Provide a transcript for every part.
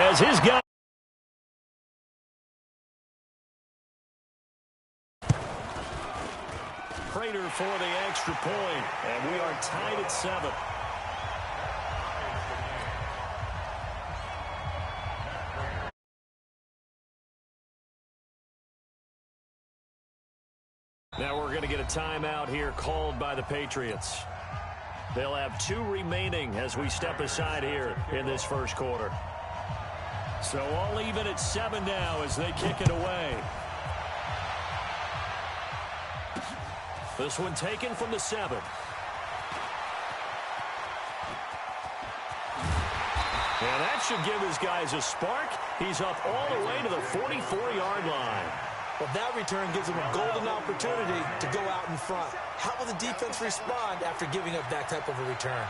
as his guy. Prater for the extra point, and we are tied at 7. Now we're going to get a timeout here called by the Patriots. They'll have 2 remaining as we step aside here in this first quarter. So all even at 7 now as they kick it away. This one taken from the 7. And that should give his guys a spark. He's up all the way to the 44-yard line. Well, that return gives them a golden opportunity to go out in front. How will the defense respond after giving up that type of a return?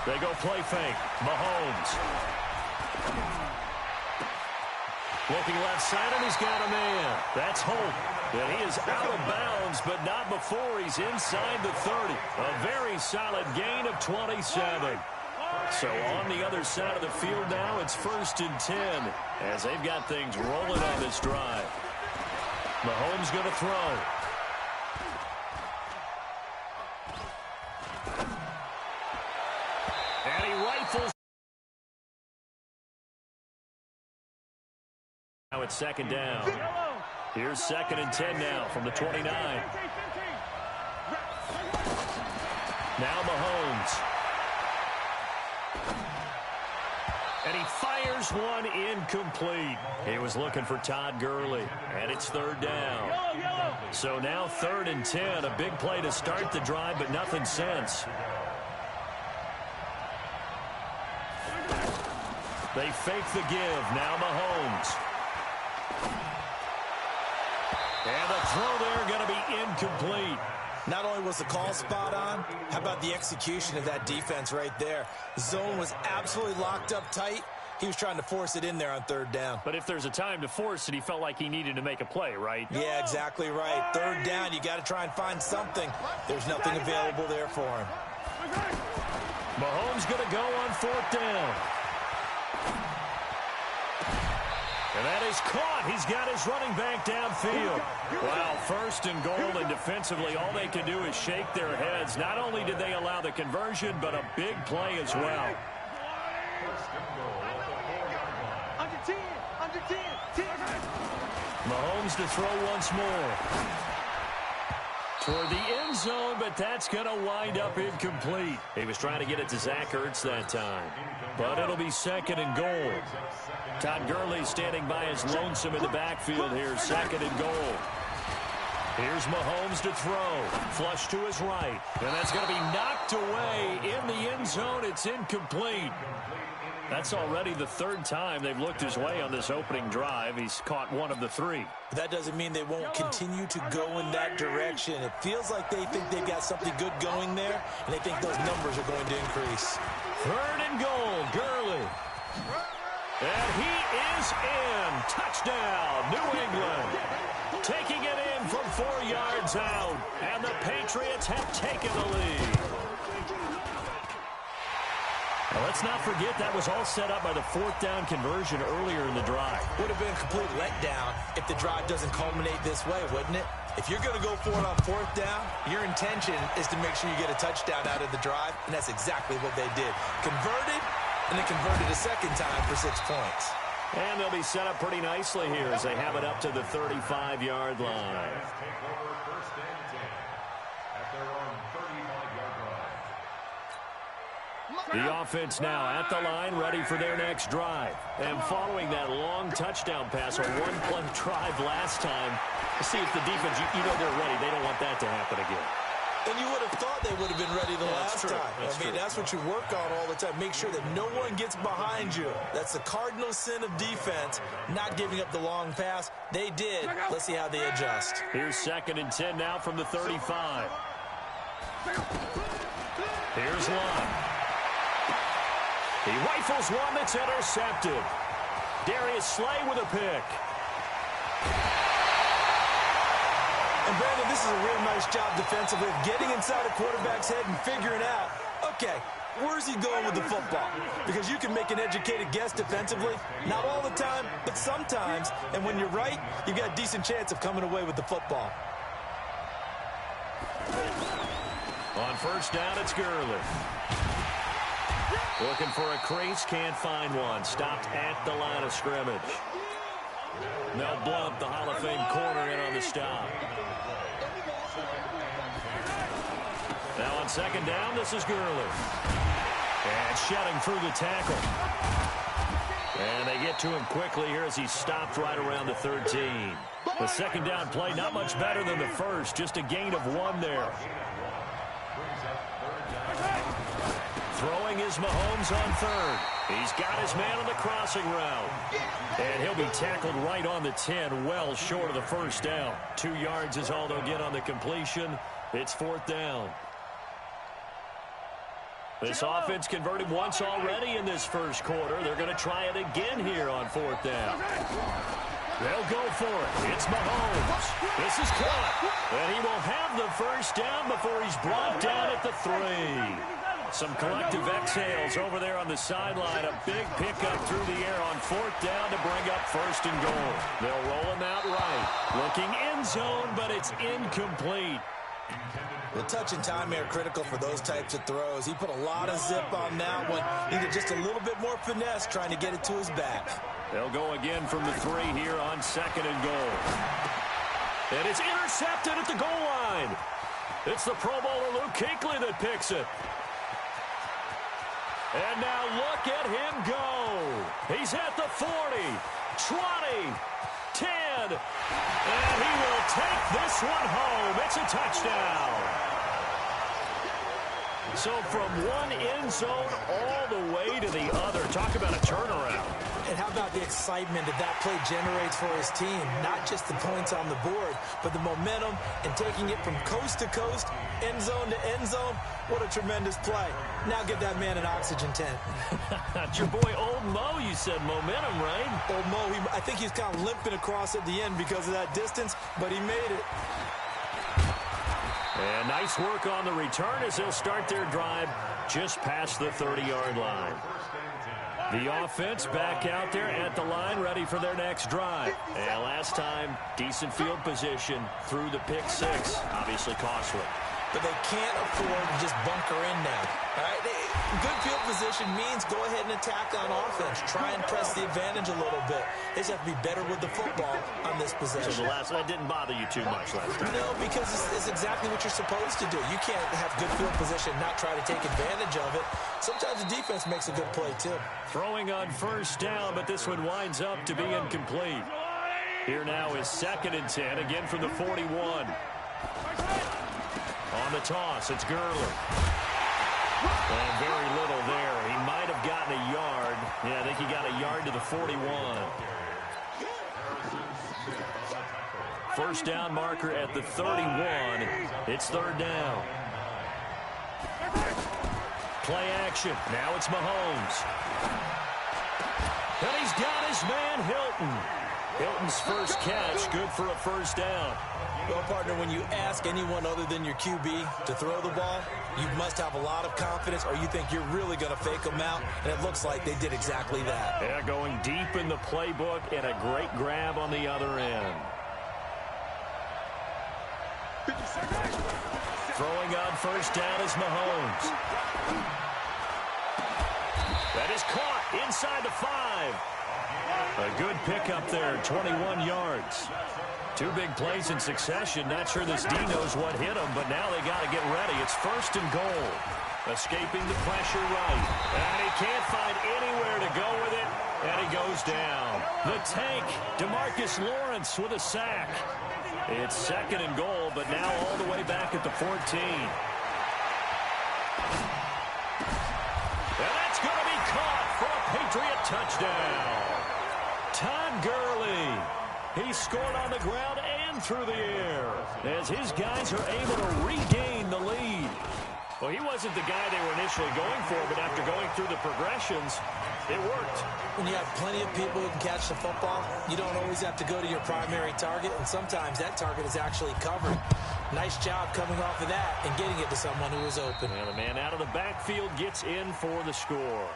They go play fake. Mahomes. Looking left side, and he's got a man. That's Holt. And he is out of bounds, but not before he's inside the 30. A very solid gain of 27. So on the other side of the field now, it's 1st and 10 as they've got things rolling on this drive. Mahomes going to throw. And he rifles. Now it's 2nd down. Here's 2nd and 10 now from the 29. Now Mahomes. And he fires one incomplete. He was looking for Todd Gurley, and it's 3rd down. So now 3rd and 10, a big play to start the drive, but nothing since. They fake the give. Now Mahomes. And the throw there going to be incomplete. Not only was the call spot on, how about the execution of that defense right there? The zone was absolutely locked up tight. He was trying to force it in there on 3rd down. But if there's a time to force it, he felt like he needed to make a play, right? Yeah, exactly right. 3rd down, you got to try and find something. There's nothing available there for him. Mahomes going to go on 4th down. And that is caught. He's got his running back downfield. Wow, 1st and goal, and defensively all they can do is shake their heads. Not only did they allow the conversion, but a big play as well. Under 10, under 10, 10. Mahomes to throw once more. Toward the end zone, but that's going to wind up incomplete. He was trying to get it to Zach Ertz that time. But it'll be 2nd and goal. Todd Gurley standing by his lonesome in the backfield here. 2nd and goal. Here's Mahomes to throw. Flush to his right. And that's going to be knocked away in the end zone. It's incomplete. That's already the 3rd time they've looked his way on this opening drive. He's caught 1 of the 3. But that doesn't mean they won't continue to go in that direction. It feels like they think they've got something good going there, and they think those numbers are going to increase. 3rd and goal, Gurley. And he is in. Touchdown, New England. Taking it in from 4 yards out. And the Patriots have taken the lead. Now, let's not forget that was all set up by the 4th down conversion earlier in the drive. Would have been a complete letdown if the drive doesn't culminate this way, wouldn't it? If you're going to go for it on 4th down, your intention is to make sure you get a touchdown out of the drive, and that's exactly what they did. Converted, and then converted a 2nd time for 6 points. And they'll be set up pretty nicely here as they have it up to the 35-yard line. The offense now at the line, ready for their next drive. And following that long touchdown pass, a one-play drive last time, see if the defense, you know they're ready. They don't want that to happen again. And you would have thought they would have been ready the last time. That's what you work on all the time. Make sure that no one gets behind you. That's the cardinal sin of defense, not giving up the long pass. They did. Let's see how they adjust. Here's 2nd and 10 now from the 35. Here's one. He rifles one that's intercepted. Darius Slay with a pick. And Brandon, this is a real nice job defensively of getting inside a quarterback's head and figuring out, okay, Where's he going with the football? Because you can make an educated guess defensively. Not all the time, but sometimes. And when you're right, you've got a decent chance of coming away with the football. On first down, it's Gurley. Looking for a crease, can't find one. Stopped at the line of scrimmage. Mel Blount, the Hall of Fame corner, in on the stop. Now on second down, this is Gurley. And shedding through the tackle. And they get to him quickly here as he stopped right around the 13. The second down play, not much better than the first, just a gain of 1 there. Throwing is Mahomes on third. He's got his man on the crossing route. And he'll be tackled right on the 10, well short of the first down. 2 yards is all they'll get on the completion. It's fourth down. This offense converted once already in this first quarter. They're going to try it again here on fourth down. They'll go for it. It's Mahomes. This is caught. And he will have the first down before he's brought down at the 3. Some collective exhales over there on the sideline. A big pickup through the air on fourth down to bring up first and goal. They'll roll him out right. Looking end zone, but it's incomplete. The touch and time are critical for those types of throws. He put a lot of zip on that one. Needed just a little bit more finesse trying to get it to his back. They'll go again from the 3 here on second and goal. And it's intercepted at the goal line. It's the Pro Bowler Luke Kuechly that picks it. And now look at him go. He's at the 40, 20, 10, and he will take this one home. It's a touchdown. So from one end zone all the way to the other. Talk about a turnaround. And how about the excitement that play generates for his team? Not just the points on the board, but the momentum and taking it from coast to coast, end zone to end zone. What a tremendous play. Now get that man an oxygen tent. Your boy Old Mo, you said momentum, right? Old Mo, I think he's kind of limping across at the end because of that distance, but he made it. And nice work on the return as they'll start their drive just past the 30-yard line. The offense back out there at the line, ready for their next drive. And last time, decent field position through the pick 6. Obviously costly. But they can't afford to just bunker in now. All right? Good field position means go ahead and attack on offense. Try and press the advantage a little bit. They just have to be better with the football on this possession. So that didn't bother you too much last time? No, because it's exactly what you're supposed to do. You can't have good field position and not try to take advantage of it. Sometimes the defense makes a good play, too. Throwing on first down, but this one winds up to be incomplete. Here now is second and 10, again from the 41. On the toss, it's Gurley. And very little there. He might have gotten a yard. Yeah, I think he got a yard to the 41. First down marker at the 31. It's third down. Play action. Now it's Mahomes. And he's got his man Hilton. Hilton's first catch, good for a first down. Well, partner, when you ask anyone other than your QB to throw the ball, you must have a lot of confidence or you think you're really going to fake them out, and it looks like they did exactly that. Yeah, going deep in the playbook and a great grab on the other end. Throwing on first down is Mahomes. That is caught inside the 5. A good pickup there, 21 yards. 2 big plays in succession. Not sure this D knows what hit him, but now they got to get ready. It's first and goal. Escaping the pressure right. And he can't find anywhere to go with it, and he goes down. The tank, DeMarcus Lawrence with a sack. It's second and goal, but now all the way back at the 14. And that's going to be caught for a Patriot touchdown. Todd Gurley. He scored on the ground and through the air as his guys are able to regain the lead. Well, he wasn't the guy they were initially going for, but after going through the progressions, it worked. When you have plenty of people who can catch the football, you don't always have to go to your primary target, and sometimes that target is actually covered. Nice job coming off of that and getting it to someone who was open. And the man out of the backfield gets in for the score.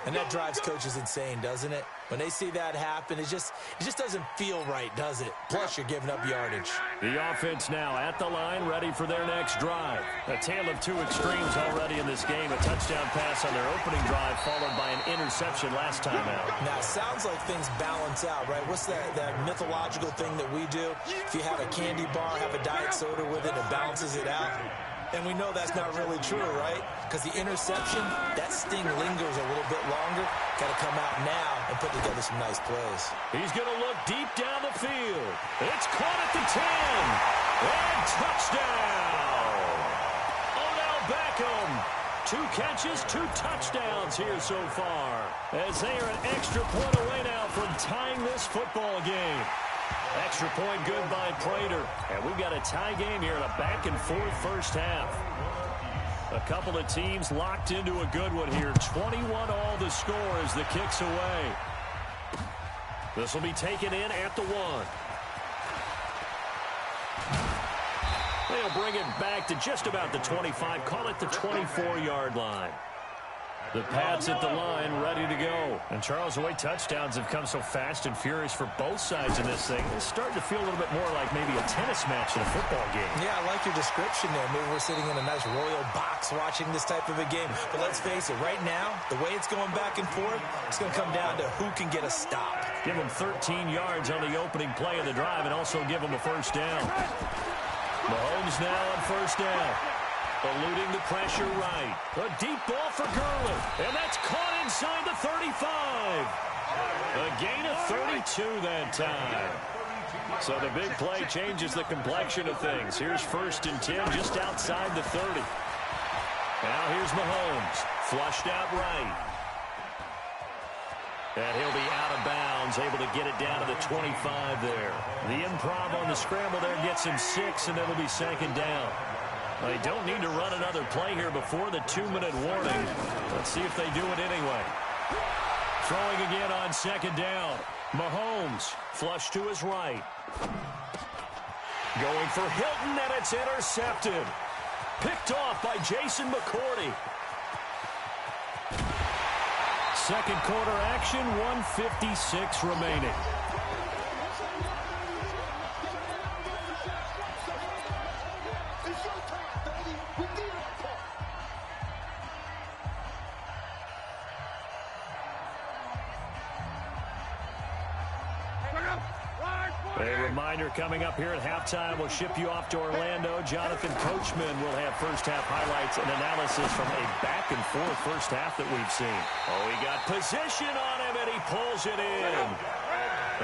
And that drives coaches insane, doesn't it? When they see that happen, it just doesn't feel right, does it? Plus, you're giving up yardage. The offense now at the line, ready for their next drive. A tale of two extremes already in this game. A touchdown pass on their opening drive, followed by an interception last time out. Now, it sounds like things balance out, right? What's that mythological thing that we do? If you have a candy bar, have a diet soda with it, it balances it out. And we know that's not really true, right? Because the interception, that sting lingers a little bit longer. Got to come out now and put together some nice plays. He's going to look deep down the field. It's caught at the 10. And touchdown. Odell Beckham. 2 catches, 2 touchdowns here so far. As they are an extra point away now from tying this football game. Extra point good by Prater. And we've got a tie game here in a back-and-forth first half. A couple of teams locked into a good one here. 21 all the score as the kick's away. This will be taken in at the 1. They'll bring it back to just about the 25. Call it the 24-yard line. The Pats at the line, ready to go. And Charles, the way touchdowns have come so fast and furious for both sides in this thing, it's starting to feel a little bit more like maybe a tennis match in a football game. Yeah, I like your description there. Maybe we're sitting in a nice royal box watching this type of a game. But let's face it, right now, the way it's going back and forth, it's going to come down to who can get a stop. Give them 13 yards on the opening play of the drive and also give them a first down. Mahomes now on first down. Eluding the pressure right. A deep ball for Gurley. And that's caught inside the 35. A gain of 32 that time. So the big play changes the complexion of things. Here's 1st and 10 just outside the 30. Now here's Mahomes. Flushed out right. And he'll be out of bounds, able to get it down to the 25 there. The improv on the scramble there gets him 6, and it'll be 2nd down. They don't need to run another play here before the 2-minute warning. Let's see if they do it anyway. Throwing again on 2nd down. Mahomes, flush to his right. Going for Hilton, and it's intercepted. Picked off by Jason McCourty. Second quarter action, 1:56 remaining. A reminder coming up here at halftime. We'll ship you off to Orlando. Jonathan Coachman will have first-half highlights and analysis from a back-and-forth first half that we've seen. Oh, he got position on him, and he pulls it in.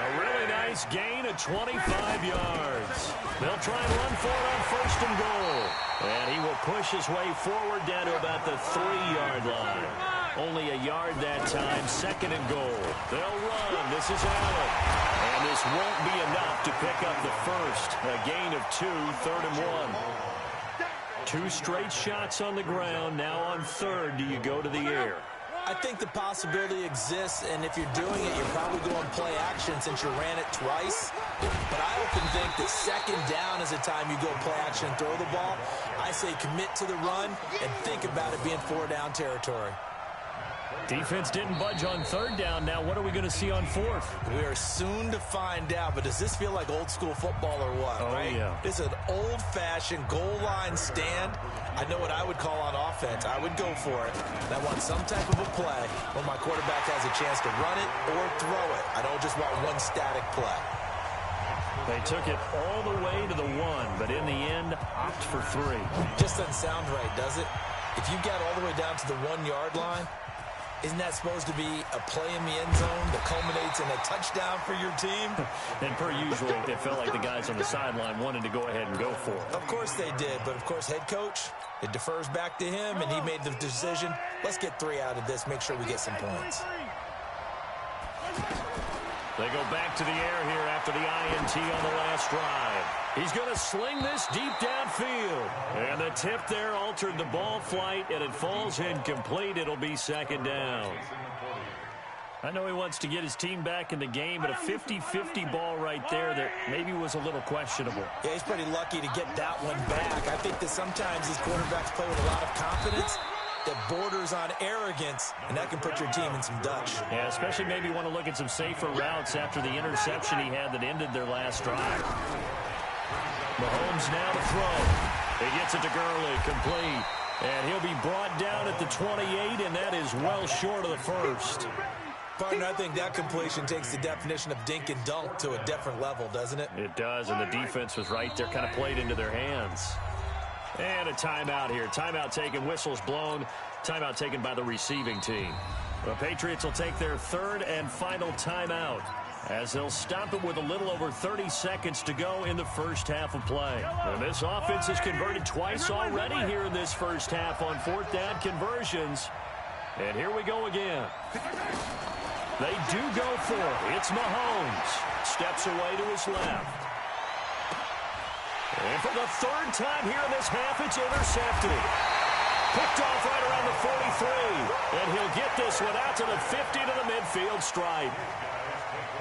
A really nice gain of 25 yards. They'll try and run for it on 1st and goal. And he will push his way forward down to about the 3-yard line. Only a yard that time, 2nd and goal. They'll run. This is Allen. And this won't be enough to pick up the first. A gain of 2, 3rd and 1. 2 straight shots on the ground. Now on 3rd, do you go to the air? I think the possibility exists, and if you're doing it, you're probably going play action since you ran it twice. But I often think that 2nd down is the time you go play action and throw the ball. I say commit to the run and think about it being 4-down territory. Defense didn't budge on 3rd down. Now what are we going to see on 4th? We are soon to find out, but does this feel like old school football or what? Oh, right? Yeah. It's an old-fashioned goal line stand. I know what I would call on offense. I would go for it. And I want some type of a play where my quarterback has a chance to run it or throw it. I don't just want one static play. They took it all the way to the 1, but in the end, opt for 3. Just doesn't sound right, does it? If you got all the way down to the 1-yard line, isn't that supposed to be a play in the end zone that culminates in a touchdown for your team? And per usual, it felt like the guys on the sideline wanted to go ahead and go for it. Of course they did, but of course head coach, it defers back to him, and he made the decision, let's get 3 out of this, make sure we get some points. They go back to the air here after the INT on the last drive. He's going to sling this deep downfield. And the tip there altered the ball flight, and it falls incomplete. It'll be 2nd down. I know he wants to get his team back in the game, but a 50-50 ball right there that maybe was a little questionable. Yeah, he's pretty lucky to get that one back. I think that sometimes these quarterbacks play with a lot of confidence that borders on arrogance, and that can put your team in some Dutch. Yeah, especially maybe want to look at some safer routes after the interception he had that ended their last drive. Mahomes now to throw. He gets it to Gurley, complete. And he'll be brought down at the 28, and that is well short of the first. Partner, I think that completion takes the definition of dink and dunk to a different level, doesn't it? It does, and the defense was right there, kind of played into their hands. And a timeout here. Timeout taken, whistles blown. Timeout taken by the receiving team. The Patriots will take their third and final timeout as they'll stop it with a little over 30 seconds to go in the first half of play. And this offense has converted twice already here in this first half on fourth down conversions. And here we go again. They do go for it. It's Mahomes. Steps away to his left. And for the third time here in this half, it's intercepted. Picked off right around the 43. And he'll get this one out to the 50 to the midfield stripe.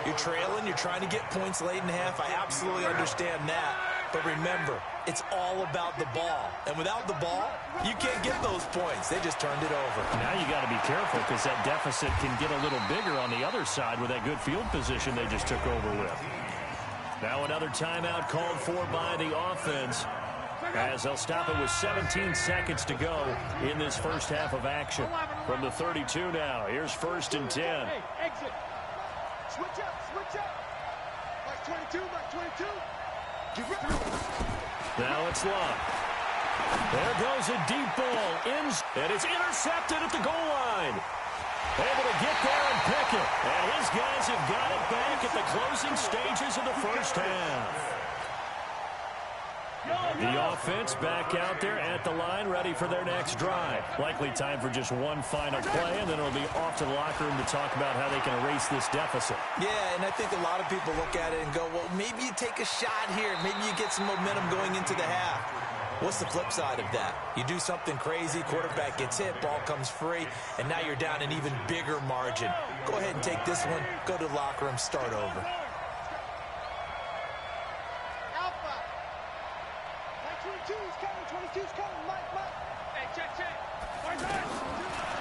You're trailing. You're trying to get points late in the half. I absolutely understand that. But remember, it's all about the ball. And without the ball, you can't get those points. They just turned it over. Now you got to be careful because that deficit can get a little bigger on the other side with that good field position they just took over with. Now another timeout called for by the offense as they'll stop it with 17 seconds to go in this first half of action. From the 32 now, here's 1st and 10. Hey, exit. Switch up, switch up. Like 22, like 22. Now it's Love. There goes a deep ball. And it's intercepted at the goal line. Able to get there and pick it. And his guys have got it back at the closing stages of the first half. The offense back out there at the line, ready for their next drive. Likely time for just one final play, and then it'll be off to the locker room to talk about how they can erase this deficit. Yeah, and I think a lot of people look at it and go, well, maybe you take a shot here. Maybe you get some momentum going into the half. What's the flip side of that? You do something crazy, quarterback gets hit, ball comes free, and now you're down an even bigger margin. Go ahead and take this one, go to the locker room, start over.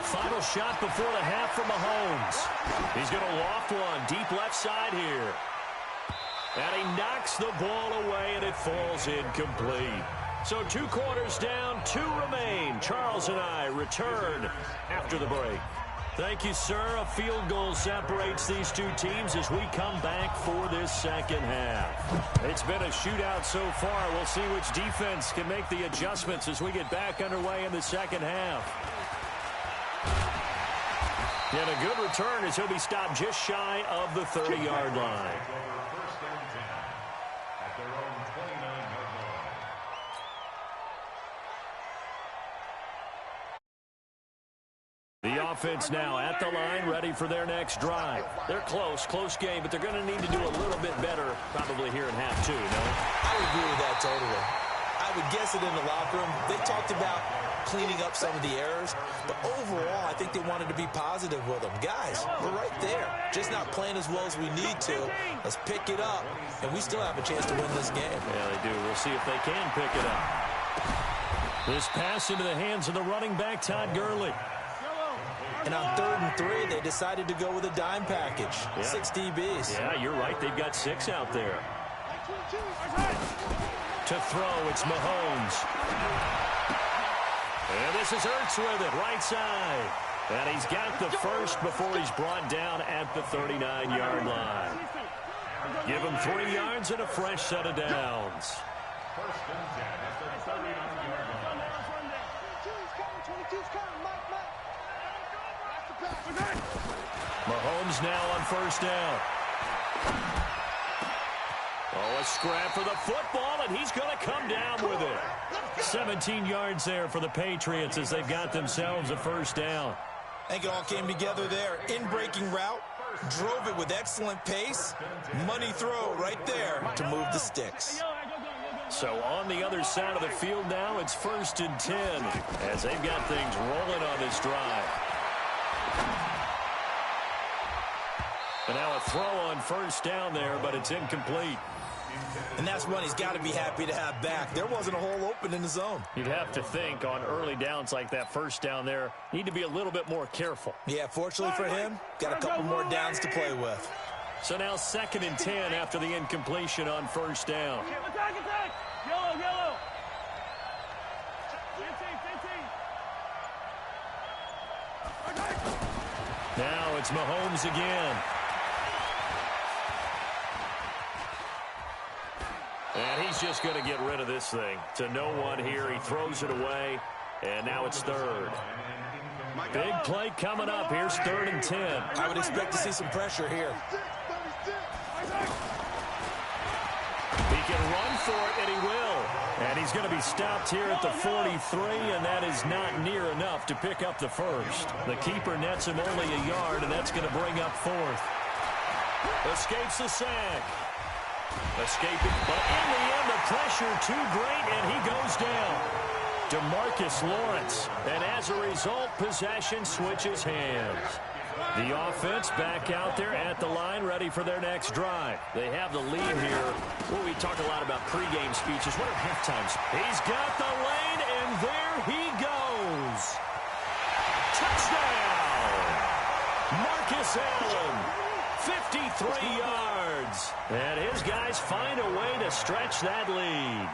Final shot before the half from Mahomes. He's going to loft one deep left side here. And he knocks the ball away, and it falls incomplete. So 2 quarters down, 2 remain. Charles and I return after the break. Thank you, sir. A field goal separates these two teams as we come back for this second half. It's been a shootout so far. We'll see which defense can make the adjustments as we get back underway in the second half. And a good return as he'll be stopped just shy of the 30-yard line. The offense now at the line, ready for their next drive. They're close game, but they're going to need to do a little bit better probably here in half 2, no? I would agree with that totally. I would guess it in the locker room. They talked about cleaning up some of the errors, but overall, I think they wanted to be positive with them. Guys, we're right there. Just not playing as well as we need to. Let's pick it up, and we still have a chance to win this game. Yeah, they do. We'll see if they can pick it up. This pass into the hands of the running back, Todd Gurley. And on 3rd and 3, they decided to go with a dime package. Yeah. 6 DBs. Yeah, you're right. They've got 6 out there. To throw, it's Mahomes. And this is Ertz with it, right side. And he's got the first before he's brought down at the 39-yard line. Give him 3 yards and a fresh set of downs. Mahomes now on 1st down. Oh, a scrap for the football, and he's going to come down with it. 17 yards there for the Patriots as they've got themselves a 1st down. I think it all came together there. In-breaking route, drove it with excellent pace. Money throw right there to move the sticks. So on the other side of the field now, it's 1st and 10 as they've got things rolling on this drive. And now a throw on first down there, but it's incomplete. And that's one he's got to be happy to have back. There wasn't a hole open in the zone. You'd have to think on early downs like that first down there, need to be a little bit more careful. Yeah, fortunately for him, got a couple more downs to play with. So now 2nd and 10 after the incompletion on first down. Attack, attack! Yellow, yellow! 15. Now it's Mahomes again. And he's just going to get rid of this thing. To no one here. He throws it away. And now it's 3rd. Big play coming up. Here's 3rd and 10. I would expect to see some pressure here. He can run for it, and he will. And he's going to be stopped here at the 43, and that is not near enough to pick up the first. The keeper nets him only a yard, and that's going to bring up 4th. Escapes the sack. Escaping, but in the end, the pressure too great, and he goes down. DeMarcus Lawrence, and as a result, possession switches hands. The offense back out there at the line, ready for their next drive. They have the lead here. Well, we talk a lot about pregame speeches. What are halftime speeches? He's got the lane, and there he goes. Touchdown! Marcus Allen, 53 yards. And his guys find a way to stretch that lead.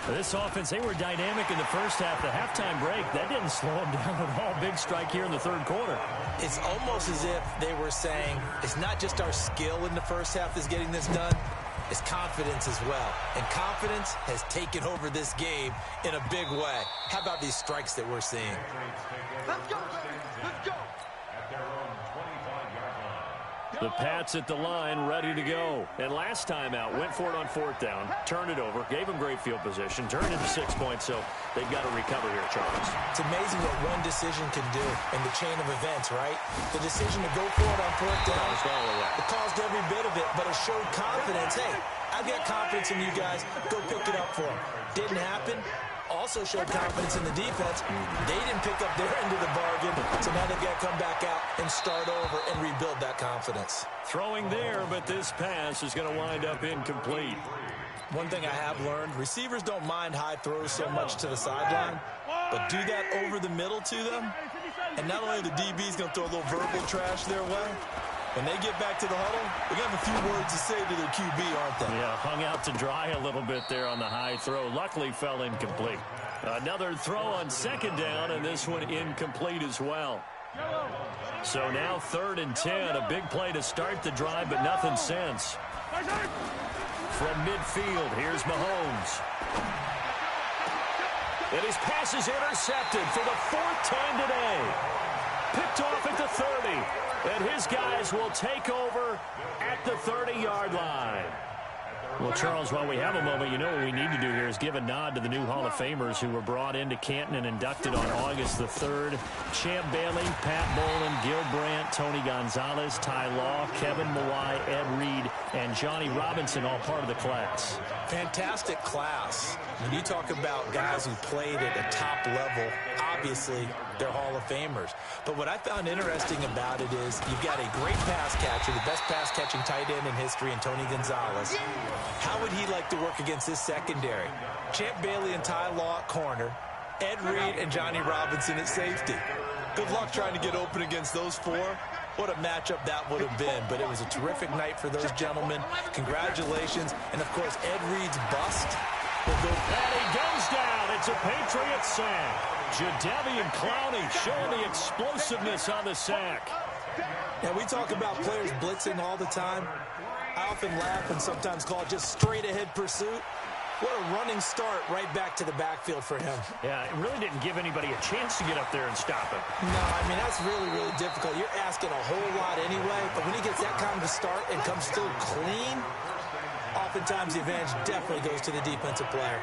This offense, they were dynamic in the first half. The halftime break, that didn't slow them down at all. Big strike here in the 3rd quarter. It's almost as if they were saying, it's not just our skill in the first half that's getting this done, it's confidence as well. And confidence has taken over this game in a big way. How about these strikes that we're seeing? Let's go, baby. Let's go. The Pats at the line, ready to go. And last time out, went for it on 4th down, turned it over, gave them great field position, turned into 6 points, so they've got to recover here, Charles. It's amazing what one decision can do in the chain of events, right? The decision to go for it on 4th down, it caused every bit of it, but it showed confidence. Hey, I've got confidence in you guys. Go pick it up for them. Didn't happen. Also showed confidence in the defense. They didn't pick up their end of the bargain, so now they've got to come back out and start over and rebuild that confidence. Throwing there, but this pass is going to wind up incomplete. One thing I have learned, receivers don't mind high throws so much to the sideline, but do that over the middle to them, and not only are the DBs going to throw a little verbal trash their way, when they get back to the huddle, they're going to have a few words to say to their QB, aren't they? Yeah, hung out to dry a little bit there on the high throw. Luckily fell incomplete. Another throw on 2nd down, and this one incomplete as well. So now 3rd and 10, a big play to start the drive, but nothing since. From midfield, here's Mahomes. And his pass is intercepted for the 4th time today. Picked off at the 30. And his guys will take over at the 30-yard line. Well, Charles, while we have a moment, you know what we need to do here is give a nod to the new Hall of Famers who were brought into Canton and inducted on August the 3rd. Champ Bailey, Pat Bowlen, Gil Brandt, Tony Gonzalez, Ty Law, Kevin Mawai, Ed Reed, and Johnny Robinson, all part of the class. Fantastic class. When you talk about guys who played at a top level, obviously they're Hall of Famers. But what I found interesting about it is you've got a great pass catcher, the best pass-catching tight end in history, in Tony Gonzalez. How would he like to work against this secondary? Champ Bailey and Ty Law at corner, Ed Reed and Johnny Robinson at safety. Good luck trying to get open against those four. What a matchup that would have been, but it was a terrific night for those gentlemen. Congratulations. And, of course, Ed Reed's bust will go. And he goes down. It's a Patriot sack. Jadeveon Clowney showing the explosiveness on the sack. Now, we talk about players blitzing all the time. I often laugh and sometimes call it just straight-ahead pursuit. What a running start right back to the backfield for him. Yeah, it really didn't give anybody a chance to get up there and stop him. No, I mean, that's really, really difficult. You're asking a whole lot anyway, but when he gets that kind of a start and comes through clean, oftentimes the advantage definitely goes to the defensive player.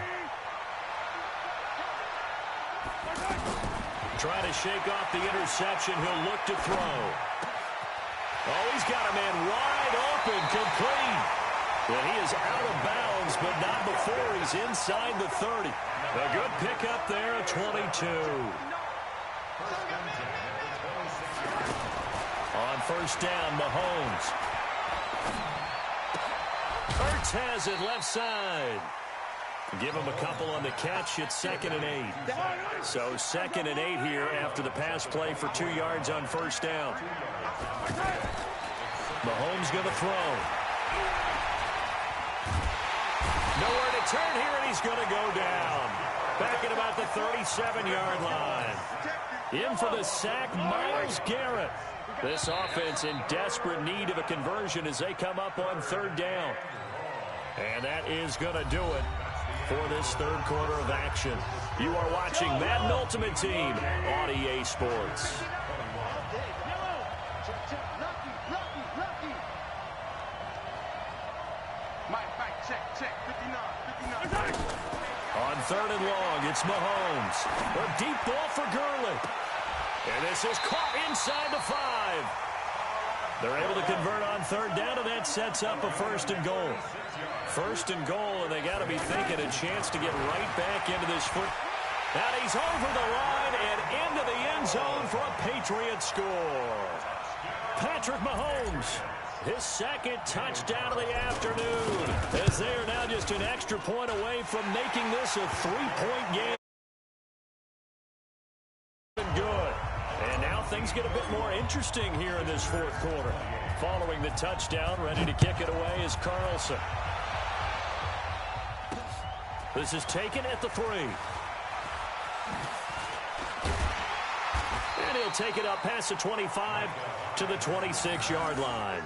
Trying to shake off the interception. He'll look to throw. Oh, he's got a man wide open, complete. And he is out of bounds, but not before he's inside the 30. A good pickup there at 22. On first down, Mahomes. Ertz has it left side. Give him a couple on the catch. It's 2nd and 8. So 2nd and 8 here after the pass play for 2 yards on first down. Mahomes going to throw. Nowhere to turn here, and he's going to go down. Back at about the 37-yard line. In for the sack, Myles Garrett. This offense in desperate need of a conversion as they come up on 3rd down. And that is going to do it for this 3rd quarter of action. You are watching Madden Ultimate Team on EA Sports. On 3rd and long, it's Mahomes. A deep ball for Gurley. And this is caught inside the 5. They're able to convert on 3rd down, and that sets up a 1st and goal. 1st and goal, and they got to be thinking a chance to get right back into this foot. And he's over the line and into the end zone for a Patriot score. Patrick Mahomes, his 2nd touchdown of the afternoon, as they are now just an extra point away from making this a 3-point game. Good. And now things get a bit more interesting here in this 4th quarter. Following the touchdown, ready to kick it away is Carlson. This is taken at the 3. And he'll take it up past the 25 to the 26-yard line.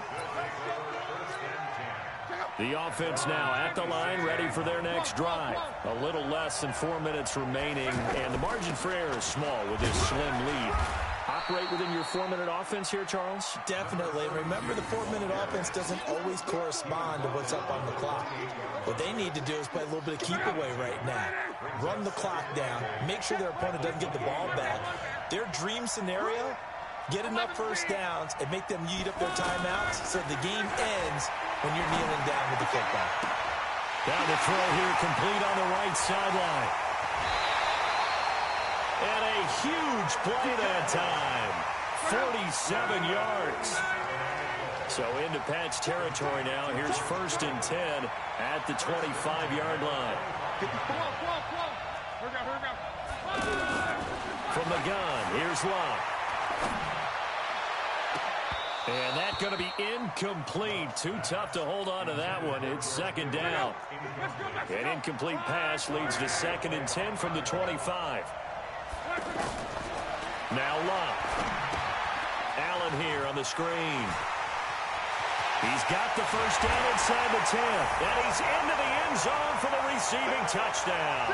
The offense now at the line, ready for their next drive. A little less than 4 minutes remaining, and the margin for error is small with this slim lead. Operate within your 4-minute offense here, Charles? Definitely. Remember, the 4-minute offense doesn't always correspond to what's up on the clock. What they need to do is play a little bit of keep away right now. Run the clock down. Make sure their opponent doesn't get the ball back. Their dream scenario, get enough first downs and make them eat up their timeouts so the game ends when you're kneeling down with the football. Down the throw here, complete on the right sideline. And a huge play that time. 47 yards. So into Pat's territory now. Here's 1st and 10 at the 25-yard line. From the gun, here's Locke. And that's going to be incomplete. Too tough to hold on to that one. It's 2nd down. An incomplete pass leads to 2nd and 10 from the 25. Now Locke. Allen here on the screen. He's got the first down inside the 10. And he's into the end zone for the receiving touchdown.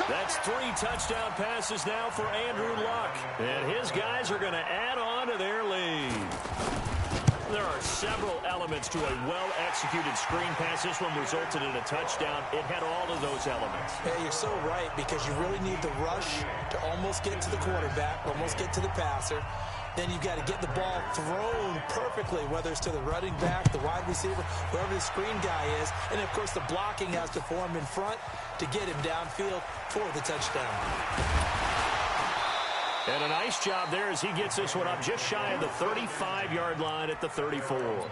That's 3 touchdown passes now for Andrew Luck. And his guys are going to add on to their lead. There are several elements to a well-executed screen pass. This one resulted in a touchdown. It had all of those elements. Hey, you're so right, because you really need the rush to almost get to the quarterback, almost get to the passer. Then you've got to get the ball thrown perfectly, whether it's to the running back, the wide receiver, whoever the screen guy is. And, of course, the blocking has to form in front to get him downfield for the touchdown. And a nice job there as he gets this one up just shy of the 35-yard line at the 34.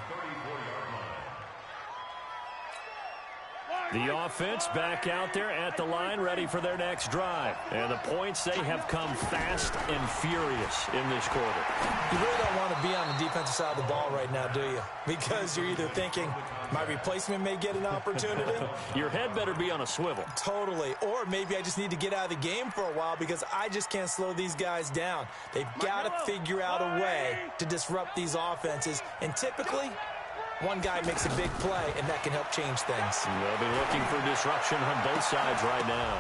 The offense back out there at the line, ready for their next drive. And the points, they have come fast and furious in this quarter. You really don't want to be on the defensive side of the ball right now, do you? Because you're either thinking, my replacement may get an opportunity. Your head better be on a swivel. Totally. Or maybe I just need to get out of the game for a while because I just can't slow these guys down. They've got to figure out a way to disrupt these offenses. And typically, one guy makes a big play, and that can help change things. They'll be looking for disruption on both sides right now.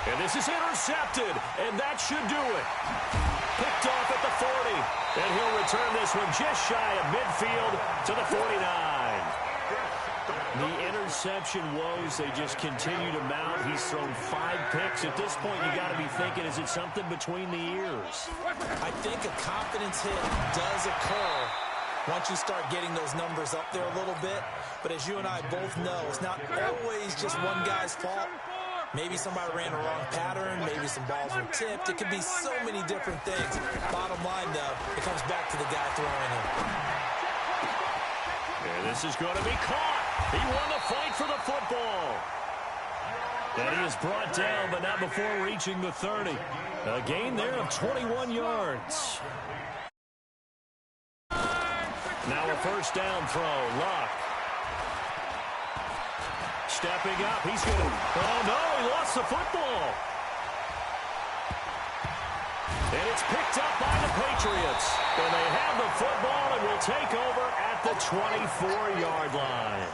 And this is intercepted, and that should do it. Picked off at the 40, and he'll return this one just shy of midfield to the 49. The interception woes, they just continue to mount. He's thrown 5 picks. At this point, you got to be thinking, is it something between the ears? I think a confidence hit does occur once you start getting those numbers up there a little bit. But as you and I both know, it's not always just one guy's fault. Maybe somebody ran a wrong pattern. Maybe some balls were tipped. It could be so many different things. Bottom line, though, it comes back to the guy throwing it. And this is going to be caught. He won the fight for the football. And he is brought down, but not before reaching the 30. A gain there of 21 yards. Now a first down throw. Luck. Stepping up. He's going to... Oh, no, he lost the football. And it's picked up by the Patriots. And they have the football and will take over at the 24-yard line.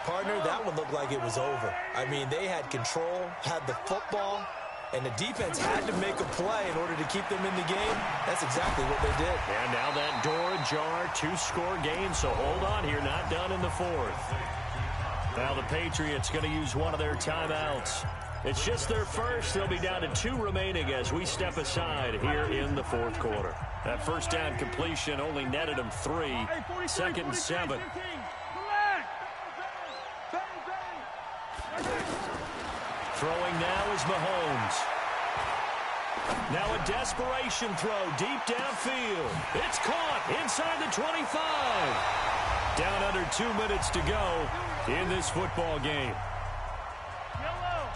Partner, that one looked like it was over. I mean, they had control, had the football, and the defense had to make a play in order to keep them in the game. That's exactly what they did. And now that door ajar, two-score game, so hold on here, not done in the fourth. Now the Patriots going to use one of their timeouts. It's just their first. They'll be down to 2 remaining as we step aside here in the fourth quarter. That first down completion only netted them 3. 2nd and 7. Throwing now is Mahomes. Now a desperation throw deep downfield. It's caught inside the 25. Down under 2 minutes to go in this football game.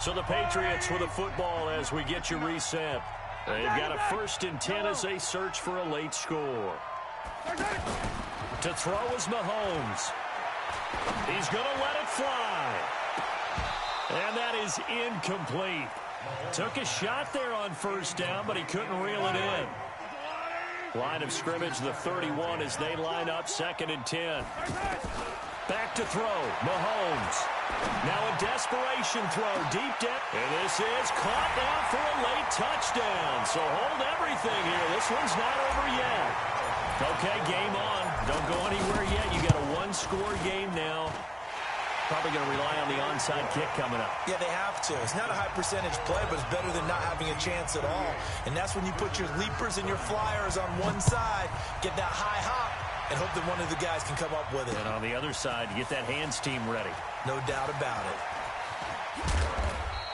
So the Patriots with the football as we get you reset. They've got a 1st and 10 as they search for a late score. To throw is Mahomes. He's going to let it fly. And that is incomplete. Took a shot there on first down, but he couldn't reel it in. Line of scrimmage, the 31 as they line up 2nd and 10. Back to throw, Mahomes. Now a desperation throw deep down. And this is caught down for a late touchdown. So hold everything here. This one's not over yet. Okay, game on. Don't go anywhere yet. You got a 1-score game now. Probably going to rely on the onside kick coming up. Yeah, they have to. It's not a high percentage play, but it's better than not having a chance at all. And that's when you put your leapers and your flyers on one side, get that high hop, and hope that one of the guys can come up with it. And on the other side, get that hands team ready. No doubt about it.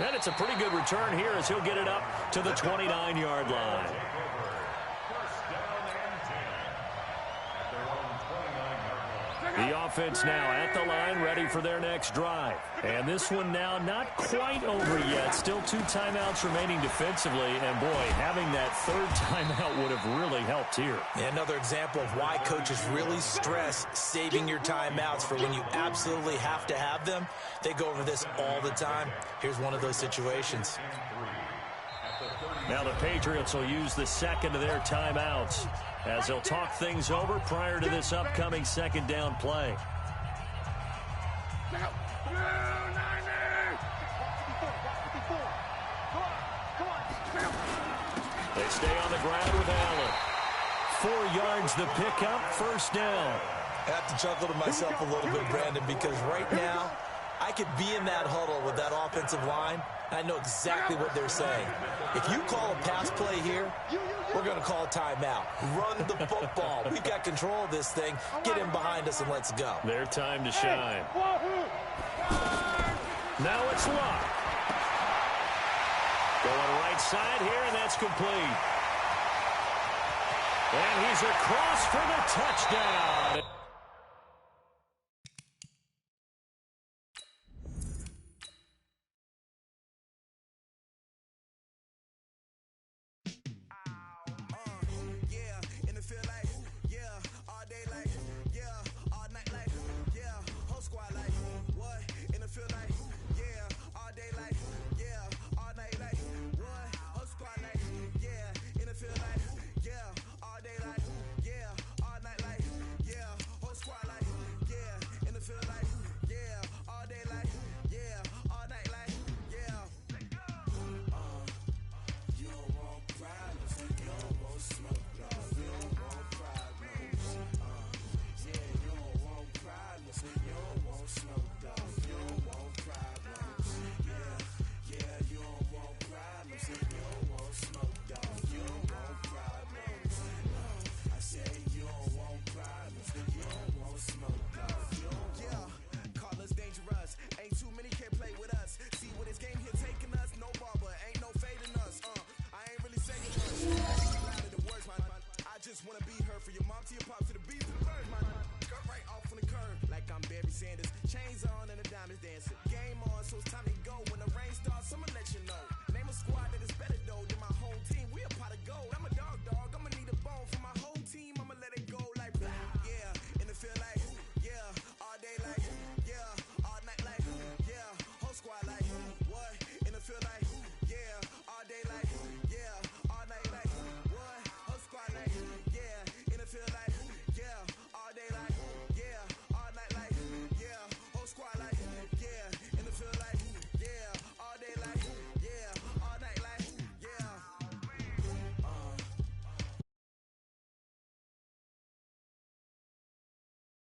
And it's a pretty good return here as he'll get it up to the 29-yard line. The offense now at the line, ready for their next drive. And this one now not quite over yet. Still 2 timeouts remaining defensively. And, boy, having that 3rd timeout would have really helped here. Another example of why coaches really stress saving your timeouts for when you absolutely have to have them. They go over this all the time. Here's one of those situations. Now the Patriots will use the 2nd of their timeouts as they'll talk things over prior to this upcoming 2nd down play. They stay on the ground with Allen. 4 yards the pickup, 1st down. I have to chuckle to myself a little bit, Brandon, because right now I could be in that huddle with that offensive line. I know exactly what they're saying. If you call a pass play here, we're going to call a timeout. Run the football. We've got control of this thing. Get him behind us and let's go. Their time to shine. Now it's Luck. Going right side here, and that's complete. And he's across for the touchdown.